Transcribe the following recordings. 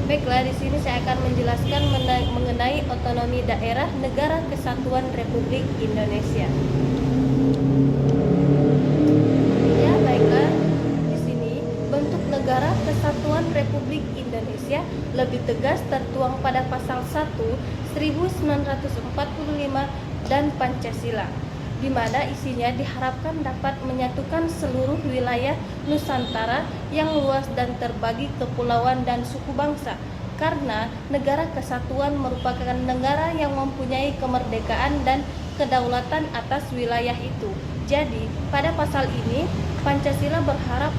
Baiklah, di sini saya akan menjelaskan mengenai otonomi daerah Negara Kesatuan Republik Indonesia. Ya, baiklah. Di sini bentuk Negara Kesatuan Republik Indonesia lebih tegas tertuang pada pasal 1 1945 dan Pancasila, di mana isinya diharapkan dapat menyatukan seluruh wilayah Nusantara yang luas dan terbagi kepulauan dan suku bangsa, karena negara kesatuan merupakan negara yang mempunyai kemerdekaan dan kedaulatan atas wilayah itu. Jadi, pada pasal ini, Pancasila berharap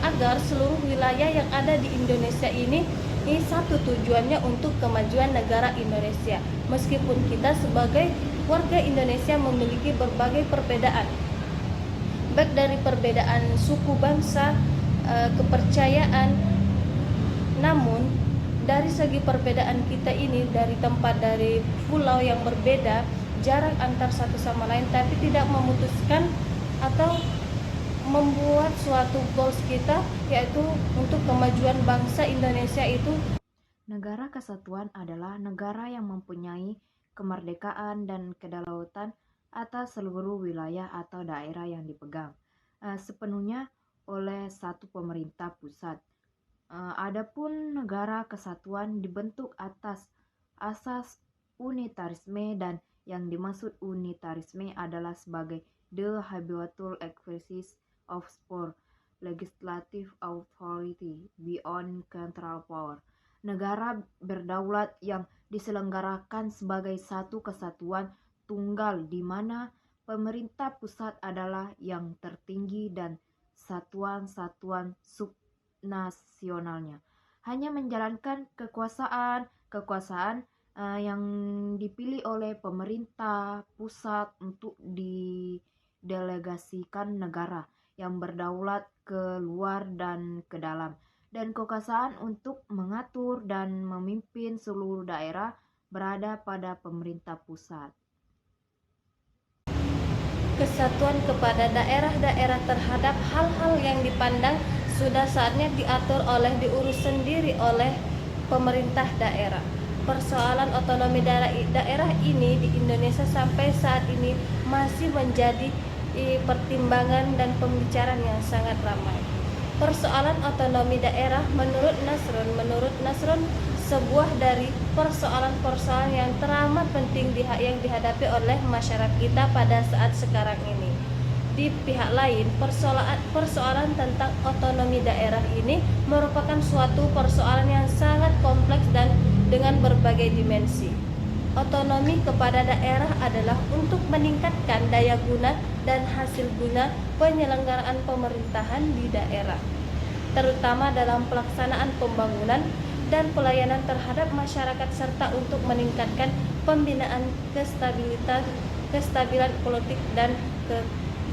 agar seluruh wilayah yang ada di Indonesia ini satu tujuannya untuk kemajuan negara Indonesia. Meskipun kita sebagai warga Indonesia memiliki berbagai perbedaan, baik dari perbedaan suku bangsa, kepercayaan, namun dari segi perbedaan kita ini, dari pulau yang berbeda, jarak antar satu sama lain, tapi tidak memutuskan atau membuat suatu goals kita, yaitu untuk kemajuan bangsa Indonesia itu. Negara kesatuan adalah negara yang mempunyai kemerdekaan dan kedaulatan atas seluruh wilayah atau daerah yang dipegang sepenuhnya oleh satu pemerintah pusat. Adapun negara kesatuan dibentuk atas asas unitarisme, dan yang dimaksud unitarisme adalah sebagai the habitual exercise of power, legislative authority beyond control power. Negara berdaulat yang diselenggarakan sebagai satu kesatuan tunggal, di mana pemerintah pusat adalah yang tertinggi dan satuan-satuan subnasionalnya hanya menjalankan kekuasaan yang dipilih oleh pemerintah pusat untuk didelegasikan negara yang berdaulat ke luar dan ke dalam, dan kekuasaan untuk mengatur dan memimpin seluruh daerah berada pada pemerintah pusat. Kesatuan kepada daerah-daerah terhadap hal-hal yang dipandang sudah saatnya diurus sendiri oleh pemerintah daerah. Persoalan otonomi daerah ini di Indonesia sampai saat ini masih menjadi pertimbangan dan pembicaraan yang sangat ramai. Persoalan otonomi daerah menurut Nasrun sebuah dari persoalan-persoalan yang teramat penting yang dihadapi oleh masyarakat kita pada saat sekarang ini. Di pihak lain, persoalan tentang otonomi daerah ini merupakan suatu persoalan yang sangat kompleks dan dengan berbagai dimensi. Otonomi kepada daerah adalah untuk meningkatkan daya guna dan hasil guna penyelenggaraan pemerintahan di daerah, terutama dalam pelaksanaan pembangunan dan pelayanan terhadap masyarakat, serta untuk meningkatkan pembinaan kestabilan politik dan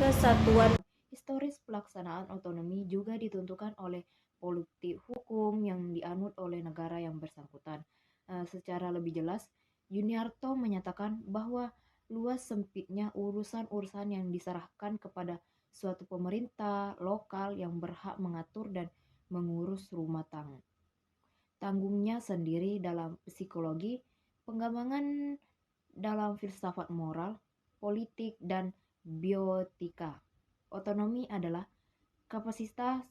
kesatuan. Historis pelaksanaan otonomi juga ditentukan oleh politik hukum yang dianut oleh negara yang bersangkutan. Secara lebih jelas, Yuniarto menyatakan bahwa luas sempitnya urusan-urusan yang diserahkan kepada suatu pemerintah lokal yang berhak mengatur dan mengurus rumah tanggungnya sendiri dalam psikologi, pengembangan dalam filsafat moral, politik, dan biotika. Otonomi adalah kapasitas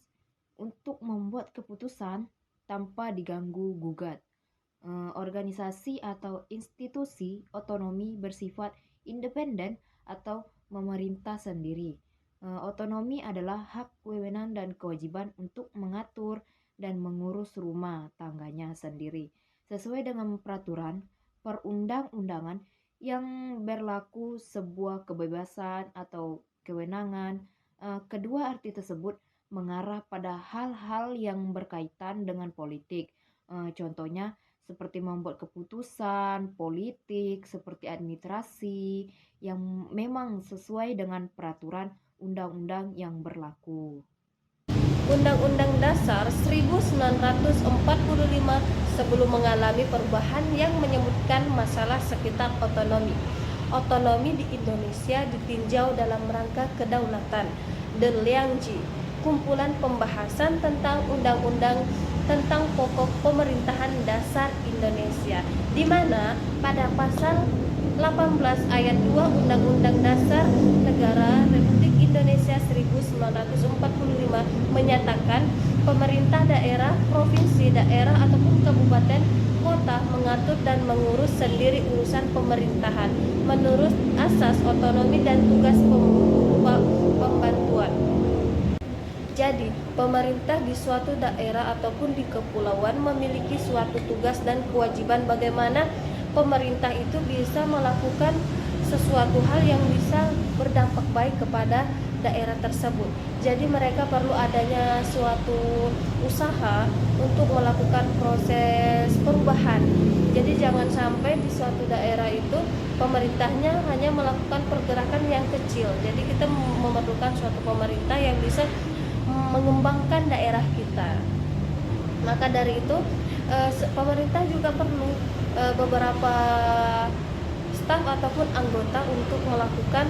untuk membuat keputusan tanpa diganggu gugat. Organisasi atau institusi otonomi bersifat independen atau memerintah sendiri. Otonomi adalah hak, wewenang, dan kewajiban untuk mengatur dan mengurus rumah tangganya sendiri sesuai dengan peraturan perundang-undangan yang berlaku, sebuah kebebasan atau kewenangan. Kedua arti tersebut mengarah pada hal-hal yang berkaitan dengan politik. Contohnya seperti membuat keputusan politik, seperti administrasi yang memang sesuai dengan peraturan undang-undang yang berlaku. Undang-Undang Dasar 1945 sebelum mengalami perubahan yang menyebutkan masalah sekitar otonomi. Otonomi di Indonesia ditinjau dalam rangka kedaulatan. The Liangji, kumpulan pembahasan tentang undang-undang tentang pokok pemerintahan dasar Indonesia, di mana pada pasal 18 ayat 2 Undang-Undang Dasar Negara Republik Indonesia 1945 menyatakan pemerintah daerah, provinsi, daerah ataupun kabupaten kota mengatur dan mengurus sendiri urusan pemerintahan menurut asas otonomi dan tugas pembantuan. Jadi, pemerintah di suatu daerah ataupun di kepulauan memiliki suatu tugas dan kewajiban bagaimana pemerintah itu bisa melakukan sesuatu hal yang bisa berdampak baik kepada daerah tersebut. Jadi mereka perlu adanya suatu usaha untuk melakukan proses perubahan. Jadi jangan sampai di suatu daerah itu pemerintahnya hanya melakukan pergerakan yang kecil. Jadi kita memerlukan suatu pemerintah yang bisa mengembangkan daerah kita. Maka dari itu pemerintah juga perlu beberapa staf ataupun anggota untuk melakukan